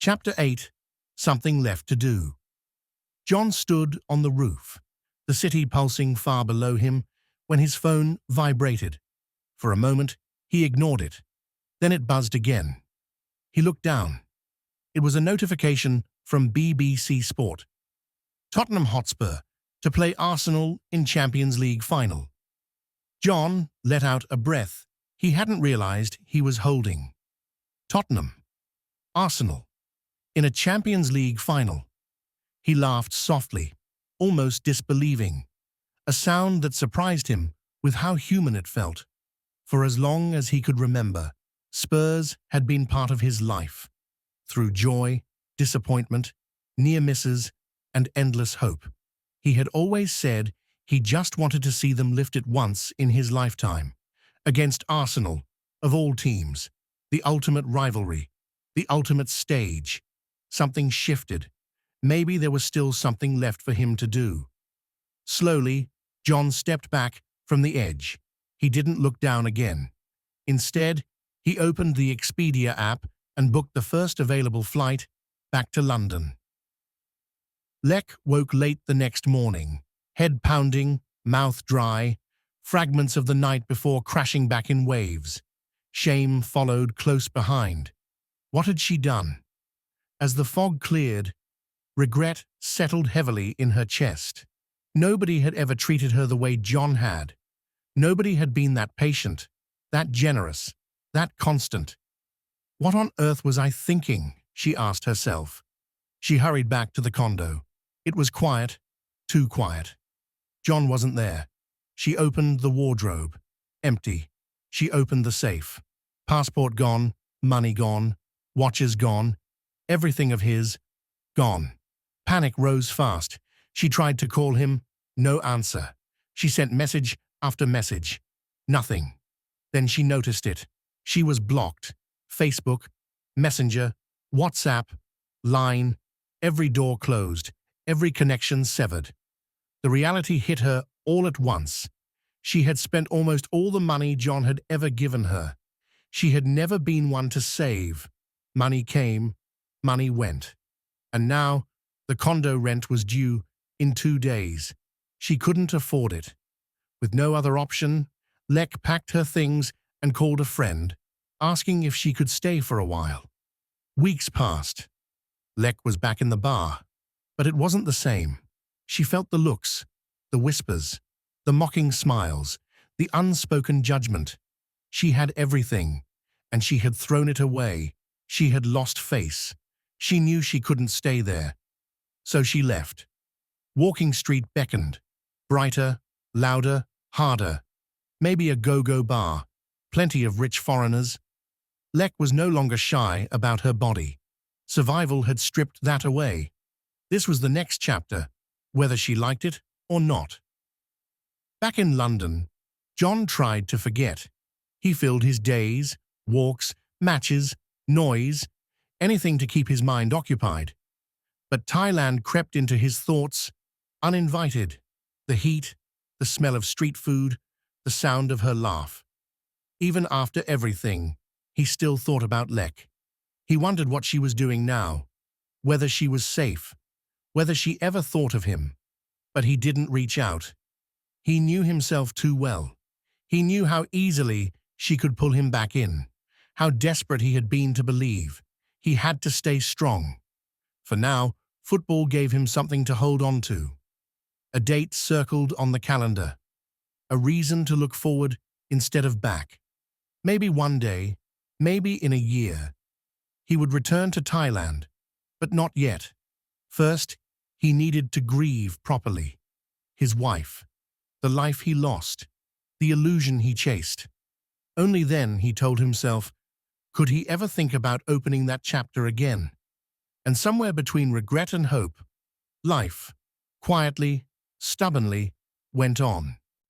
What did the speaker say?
Chapter 8. Something Left to Do. John stood on the roof, the city pulsing far below him, when his phone vibrated. For a moment, he ignored it. Then it buzzed again. He looked down. It was a notification from BBC Sport. Tottenham Hotspur to play Arsenal in Champions League final. John let out a breath he hadn't realized he was holding. Tottenham. Arsenal. In a Champions League final. He laughed softly, almost disbelieving, a sound that surprised him with how human it felt. For as long as he could remember, Spurs had been part of his life, through joy, disappointment, near misses, and endless hope. He had always said he just wanted to see them lift it once in his lifetime, against Arsenal, of all teams, the ultimate rivalry, the ultimate stage. Something shifted. Maybe there was still something left for him to do. Slowly, John stepped back from the edge. He didn't look down again. Instead, he opened the Expedia app and booked the first available flight back to London. Lek woke late the next morning, head pounding, mouth dry, fragments of the night before crashing back in waves. Shame followed close behind. What had she done? As the fog cleared, regret settled heavily in her chest. Nobody had ever treated her the way John had. Nobody had been that patient, that generous, that constant. What on earth was I thinking? She asked herself. She hurried back to the condo. It was quiet, too quiet. John wasn't there. She opened the wardrobe. Empty. She opened the safe. Passport gone, money gone, watches gone, everything of his, gone. Panic rose fast. She tried to call him. No answer. She sent message after message. Nothing. Then she noticed it. She was blocked. Facebook, Messenger, WhatsApp, Line, every door closed, every connection severed. The reality hit her all at once. She had spent almost all the money John had ever given her. She had never been one to save. Money came, money went. And now, the condo rent was due in 2 days. She couldn't afford it. With no other option, Lek packed her things and called a friend, asking if she could stay for a while. Weeks passed. Lek was back in the bar, but it wasn't the same. She felt the looks, the whispers, the mocking smiles, the unspoken judgment. She had everything, and she had thrown it away. She had lost face. She knew she couldn't stay there. So she left. Walking Street beckoned. Brighter, louder, harder. Maybe a go-go bar. Plenty of rich foreigners. Lek was no longer shy about her body. Survival had stripped that away. This was the next chapter, whether she liked it or not. Back in London, John tried to forget. He filled his days, walks, matches, noise, anything to keep his mind occupied. But Thailand crept into his thoughts, uninvited. The heat, the smell of street food, the sound of her laugh. Even after everything, he still thought about Lek. He wondered what she was doing now, whether she was safe, whether she ever thought of him. But he didn't reach out. He knew himself too well. He knew how easily she could pull him back in, how desperate he had been to believe. He had to stay strong. For now, football gave him something to hold on to. A date circled on the calendar. A reason to look forward instead of back. Maybe one day, maybe in a year, he would return to Thailand, but not yet. First, he needed to grieve properly. His wife, the life he lost, the illusion he chased. Only then, he told himself, could he ever think about opening that chapter again. And somewhere between regret and hope, life, quietly, stubbornly, went on.